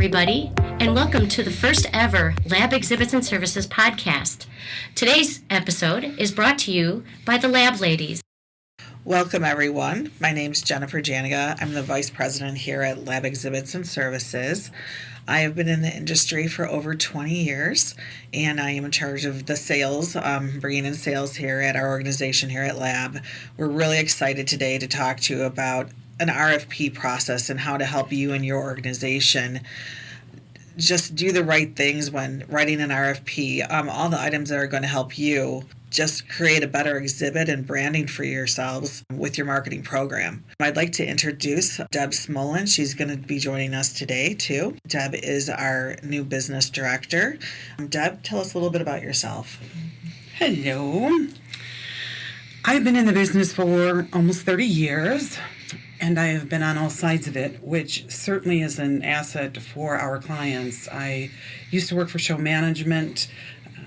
everybody, and welcome to the first ever Lab Exhibits and Services podcast. Today's episode is brought to you by the Lab Ladies. Welcome, everyone. My name is Jennifer Janiga. I'm the Vice President here at Lab Exhibits and Services. I have been in the industry for over 20 years, and I am in charge of the sales, bringing in sales here at our organization here at Lab. We're really excited today to talk to you about an RFP process and how to help you and your organization just do the right things when writing an RFP. All the items that are going to help you just create a better exhibit and branding for yourselves with your marketing program. I'd like to introduce Deb Smolin. She's going to be joining us today too. Deb is our new business director. Deb, tell us a little bit about yourself. Hello. I've been in the business for almost 30 years, and I have been on all sides of it, which certainly is an asset for our clients. I used to work for show management,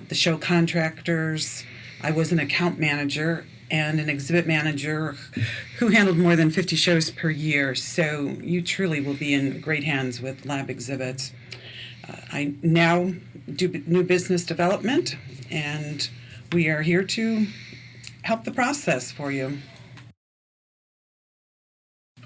the show contractors. I was an account manager and an exhibit manager who handled more than 50 shows per year. So you truly will be in great hands with Lab Exhibits. I now do new business development, and we are here to help the process for you.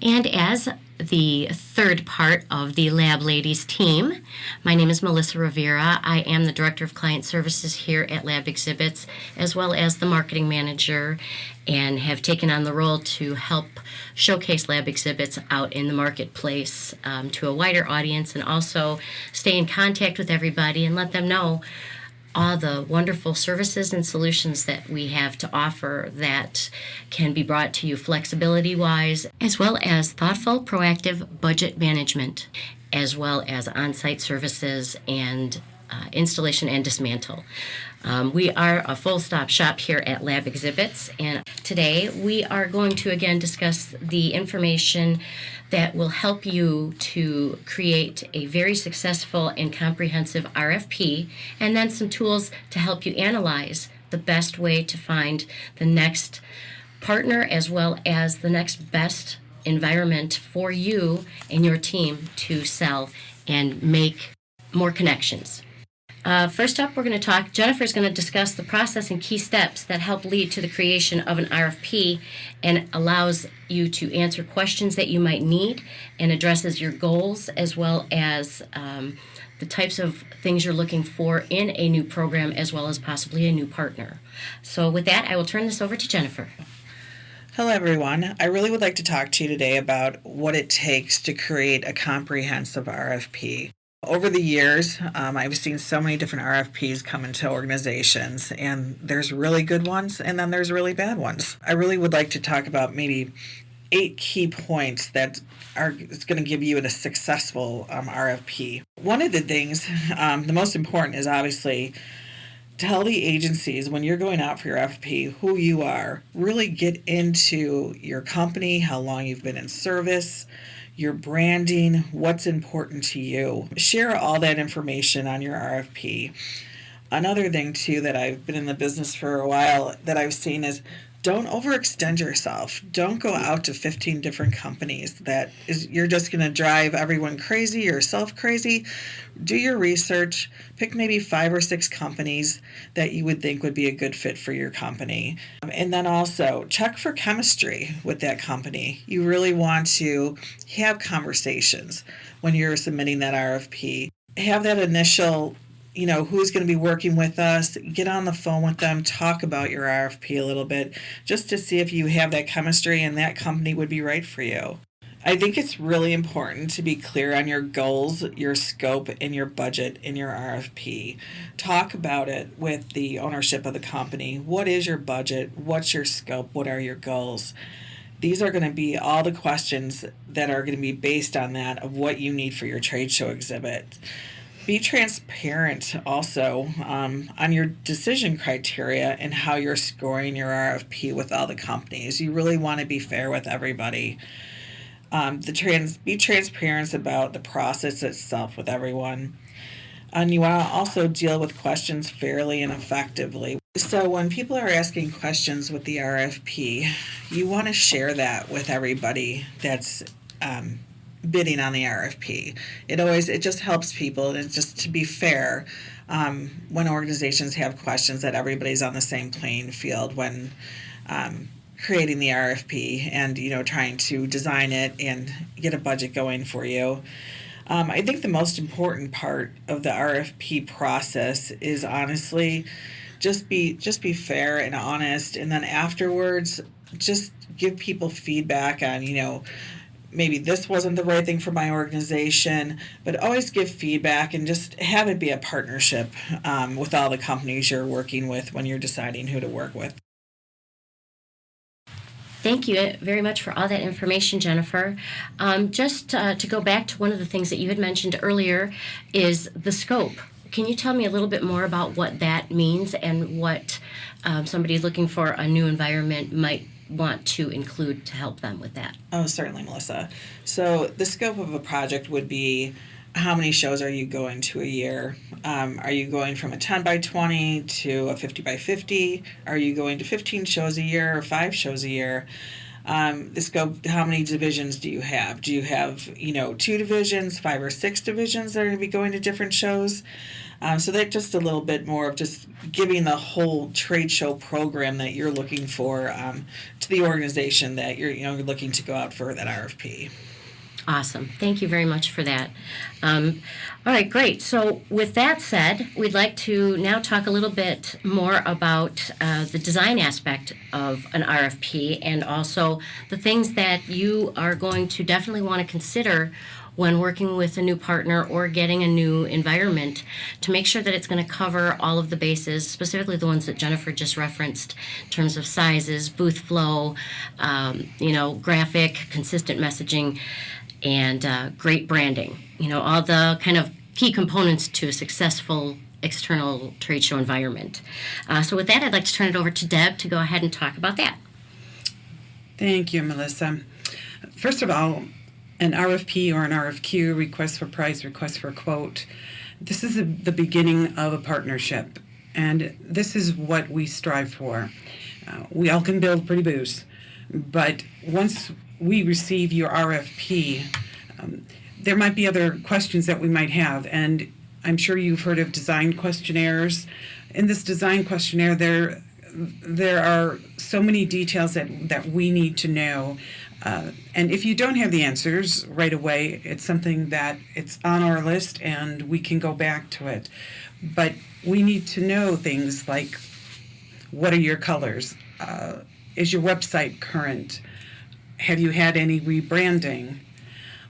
And as the third part of the Lab Ladies team, my name is Melissa Rivera. I am the Director of Client Services here at Lab Exhibits, as well as the Marketing Manager, and have taken on the role to help showcase Lab Exhibits out in the marketplace to a wider audience, and also stay in contact with everybody and let them know all the wonderful services and solutions that we have to offer that can be brought to you flexibility-wise, as well as thoughtful, proactive budget management, as well as on-site services and installation and dismantle. We are a full-stop shop here at Lab Exhibits, and today we are going to again discuss the information that will help you to create a very successful and comprehensive RFP, and then some tools to help you analyze the best way to find the next partner as well as the next best environment for you and your team to sell and make more connections. First up, we're going to talk, Jennifer's going to discuss the process and key steps that help lead to the creation of an RFP and allows you to answer questions that you might need and addresses your goals as well as the types of things you're looking for in a new program as well as possibly a new partner. So with that, I will turn this over to Jennifer. Hello, everyone. I really would like to talk to you today about what it takes to create a comprehensive RFP. Over the years, I've seen so many different RFPs come into organizations, and there's really good ones, and then there's really bad ones. I really would like to talk about maybe 8 key points that are going to give you a successful RFP. One of the things, the most important, is obviously tell the agencies when you're going out for your RFP who you are. Really get into your company, how long you've been in service, your branding, what's important to you. Share all that information on your RFP. Another thing, too, that I've been in the business for a while that I've seen is don't overextend yourself. Don't go out to 15 different companies. You're just going to drive everyone crazy, yourself crazy. Do your research. Pick maybe 5 or 6 companies that you would think would be a good fit for your company. And then also check for chemistry with that company. You really want to have conversations when you're submitting that RFP. Have that initial who's going to be working with us, get on the phone with them, talk about your RFP a little bit, just to see if you have that chemistry and that company would be right for you. I think it's really important to be clear on your goals, your scope, and your budget in your RFP. Talk about it with the ownership of the company. What is your budget? What's your scope? What are your goals? These are going to be all the questions that are going to be based on that of what you need for your trade show exhibit. Be transparent also on your decision criteria and how you're scoring your RFP with all the companies. You really want to be fair with everybody. Be transparent about the process itself with everyone. And you want to also deal with questions fairly and effectively. So when people are asking questions with the RFP, you want to share that with everybody that's bidding on the RFP. It just helps people, and it's just to be fair when organizations have questions that everybody's on the same playing field when creating the RFP and trying to design it and get a budget going for you. I think the most important part of the RFP process is honestly just be fair and honest, and then afterwards just give people feedback on maybe this wasn't the right thing for my organization, but always give feedback and just have it be a partnership with all the companies you're working with when you're deciding who to work with. Thank you very much for all that information, Jennifer. Just to go back to one of the things that you had mentioned earlier is the scope. Can you tell me a little bit more about what that means and what somebody looking for a new environment might want to include to help them with that? Oh, certainly, Melissa. So the scope of a project would be how many shows are you going to a year? Are you going from a 10 by 20 to a 50 by 50? Are you going to 15 shows a year or 5 shows a year? The scope, how many divisions do you have? Do you have, 2 divisions, 5 or 6 divisions that are going to be going to different shows? So that's just a little bit more of just giving the whole trade show program that you're looking for to the organization that you're looking to go out for that RFP. Awesome. Thank you very much for that. All right, great. So with that said, we'd like to now talk a little bit more about the design aspect of an RFP and also the things that you are going to definitely want to consider when working with a new partner or getting a new environment to make sure that it's going to cover all of the bases, specifically the ones that Jennifer just referenced in terms of sizes, booth flow, graphic, consistent messaging, and great branding. All the kind of key components to a successful external trade show environment. So with that, I'd like to turn it over to Deb to go ahead and talk about that. Thank you, Melissa. First of all, an RFP or an RFQ, request for price, request for quote, this is the beginning of a partnership, and this is what we strive for. We all can build pretty booths, but once we receive your RFP, there might be other questions that we might have, and I'm sure you've heard of design questionnaires. In this design questionnaire, there are so many details that we need to know. And if you don't have the answers right away, it's something that it's on our list and we can go back to it. But we need to know things like, what are your colors? Is your website current? Have you had any rebranding?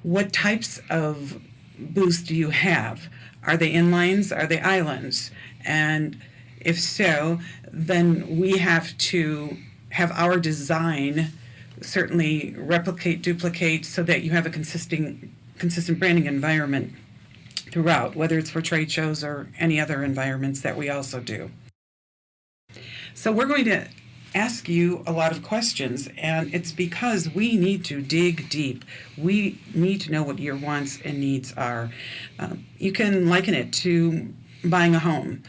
What types of booths do you have? Are they inlines? Are they islands? And if so, then we have to have our design certainly replicate, duplicate, so that you have a consistent branding environment throughout, whether it's for trade shows or any other environments that we also do. So we're going to ask you a lot of questions, and it's because we need to dig deep. We need to know what your wants and needs are. You can liken it to buying a home.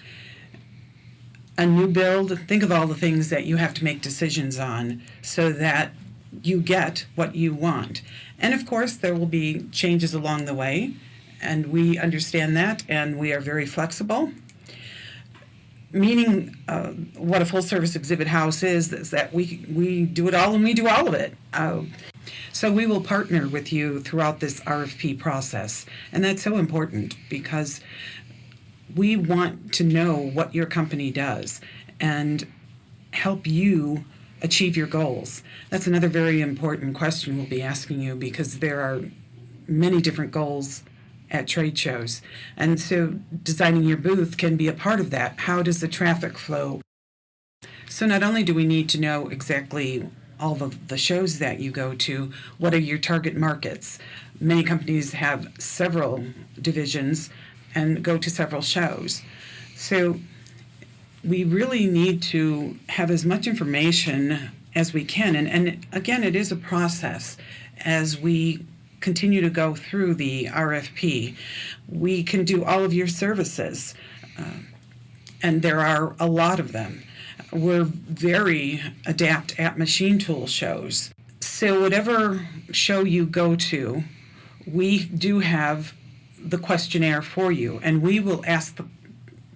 A new build, think of all the things that you have to make decisions on so that you get what you want. And of course, there will be changes along the way, and we understand that, and we are very flexible. Meaning what a full-service exhibit house is that we do it all and we do all of it. So we will partner with you throughout this RFP process, and that's so important because we want to know what your company does and help you achieve your goals. That's another very important question we'll be asking you because there are many different goals at trade shows. And so designing your booth can be a part of that. How does the traffic flow? So not only do we need to know exactly all of the shows that you go to, what are your target markets? Many companies have several divisions and go to several shows. So we really need to have as much information as we can. And again, it is a process as we continue to go through the RFP. We can do all of your services, and there are a lot of them. We're very adept at machine tool shows. So whatever show you go to, we do have the questionnaire for you, and we will ask the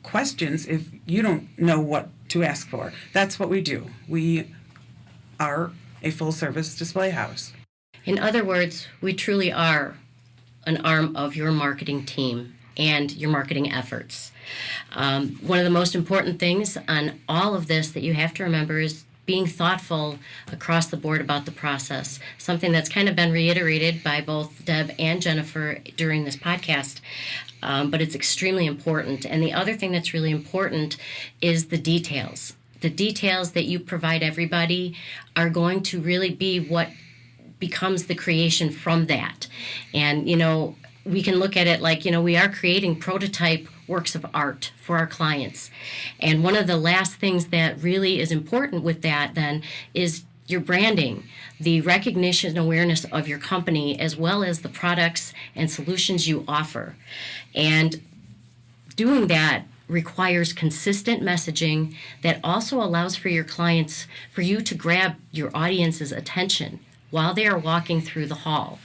questions if you don't know what to ask for. That's what we do. We are a full-service display house. In other words, we truly are an arm of your marketing team and your marketing efforts. One of the most important things on all of this that you have to remember is being thoughtful across the board about the process, something that's kind of been reiterated by both Deb and Jennifer during this podcast, but it's extremely important. And the other thing that's really important is the details. The details that you provide everybody are going to really be what becomes the creation from that. And, we can look at it like, we are creating prototype works of art for our clients. And one of the last things that really is important with that then is your branding, the recognition and awareness of your company, as well as the products and solutions you offer. And doing that requires consistent messaging that also allows for your clients, for you to grab your audience's attention while they are walking through the hall.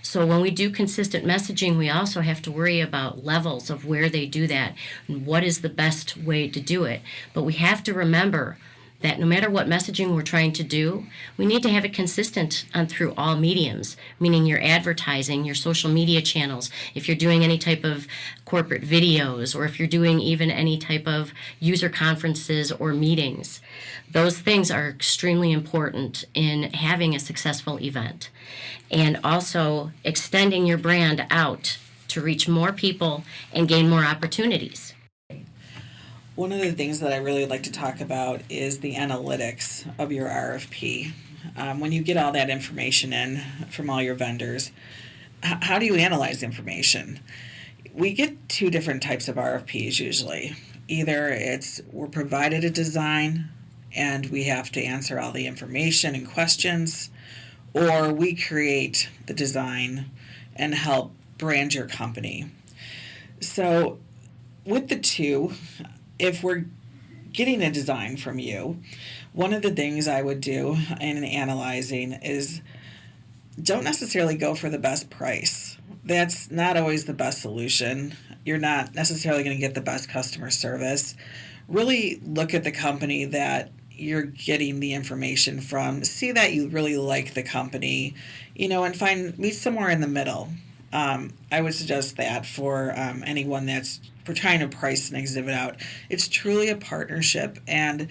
So when we do consistent messaging, we also have to worry about levels of where they do that and what is the best way to do it. But we have to remember that no matter what messaging we're trying to do, we need to have it consistent through all mediums, meaning your advertising, your social media channels, if you're doing any type of corporate videos, or if you're doing even any type of user conferences or meetings. Those things are extremely important in having a successful event. And also extending your brand out to reach more people and gain more opportunities. One of the things that I really like to talk about is the analytics of your RFP. When you get all that information in from all your vendors, how do you analyze the information? We get two different types of RFPs usually. Either we're provided a design and we have to answer all the information and questions, or we create the design and help brand your company. So with the two, if we're getting a design from you, one of the things I would do in analyzing is don't necessarily go for the best price. That's not always the best solution. You're not necessarily going to get the best customer service. Really look at the company that you're getting the information from. See that you really like the company, and meet somewhere in the middle. I would suggest that for anyone that's trying to price an exhibit out. It's truly a partnership, and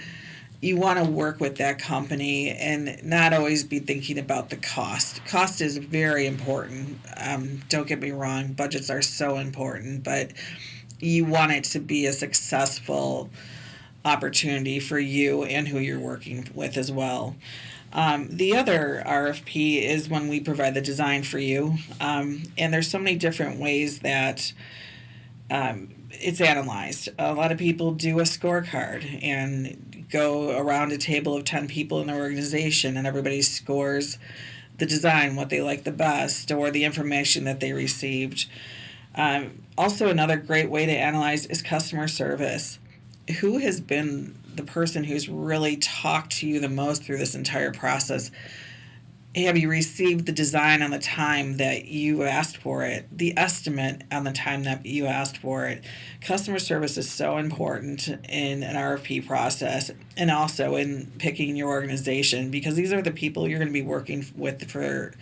you want to work with that company and not always be thinking about the cost. Cost is very important. Don't get me wrong, budgets are so important, but you want it to be a successful opportunity for you and who you're working with as well. The other RFP is when we provide the design for you, and there's so many different ways that it's analyzed. A lot of people do a scorecard and go around a table of 10 people in the organization, and everybody scores the design, what they like the best, or the information that they received. Also, another great way to analyze is customer service. Who has been the person who's really talked to you the most through this entire process? Have you received the design on the time that you asked for it? The estimate on the time that you asked for it? Customer service is so important in an RFP process and also in picking your organization, because these are the people you're going to be working with for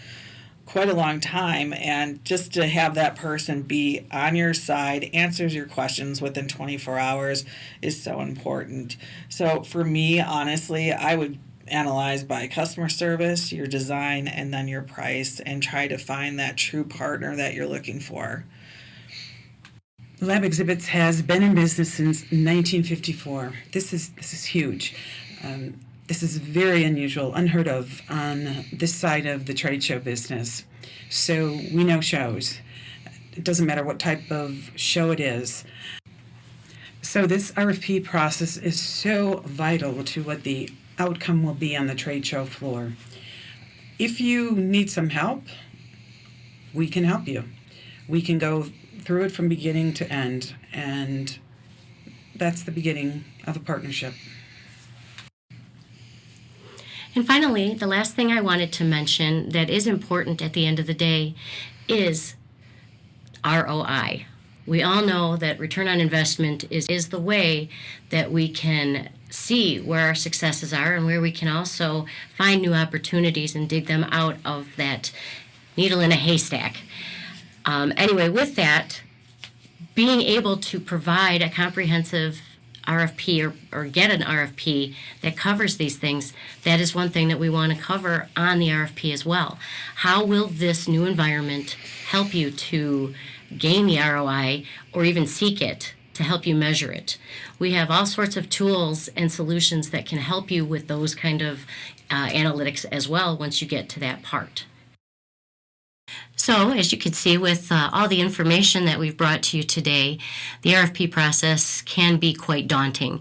quite a long time, and just to have that person be on your side, answers your questions within 24 hours is so important. So for me, honestly, I would analyze by customer service, your design, and then your price, and try to find that true partner that you're looking for. Lab Exhibits has been in business since 1954. This is huge. This is very unusual, unheard of on this side of the trade show business. So we know shows. It doesn't matter what type of show it is. So this RFP process is so vital to what the outcome will be on the trade show floor. If you need some help, we can help you. We can go through it from beginning to end, and that's the beginning of a partnership. And finally, the last thing I wanted to mention that is important at the end of the day is ROI. We all know that return on investment is the way that we can see where our successes are and where we can also find new opportunities and dig them out of that needle in a haystack. Anyway, with that, being able to provide a comprehensive RFP or get an RFP that covers these things, that is one thing that we want to cover on the RFP as well. How will this new environment help you to gain the ROI or even seek it to help you measure it? We have all sorts of tools and solutions that can help you with those kind of analytics as well once you get to that part. So, as you can see with all the information that we've brought to you today, the RFP process can be quite daunting.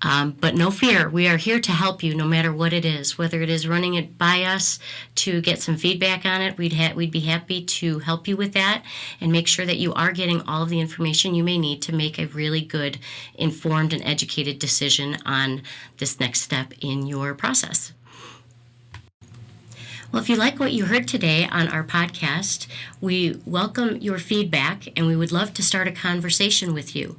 But no fear, we are here to help you no matter what it is. Whether it is running it by us to get some feedback on it, we'd be happy to help you with that and make sure that you are getting all of the information you may need to make a really good, informed, and educated decision on this next step in your process. Well, if you like what you heard today on our podcast, we welcome your feedback and we would love to start a conversation with you.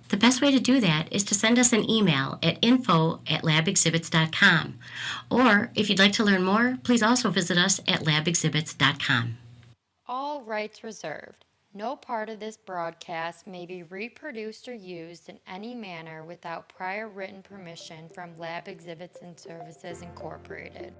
The best way to do that is to send us an email at info@labexhibits.com. Or if you'd like to learn more, please also visit us at labexhibits.com. All rights reserved. No part of this broadcast may be reproduced or used in any manner without prior written permission from Lab Exhibits and Services Incorporated.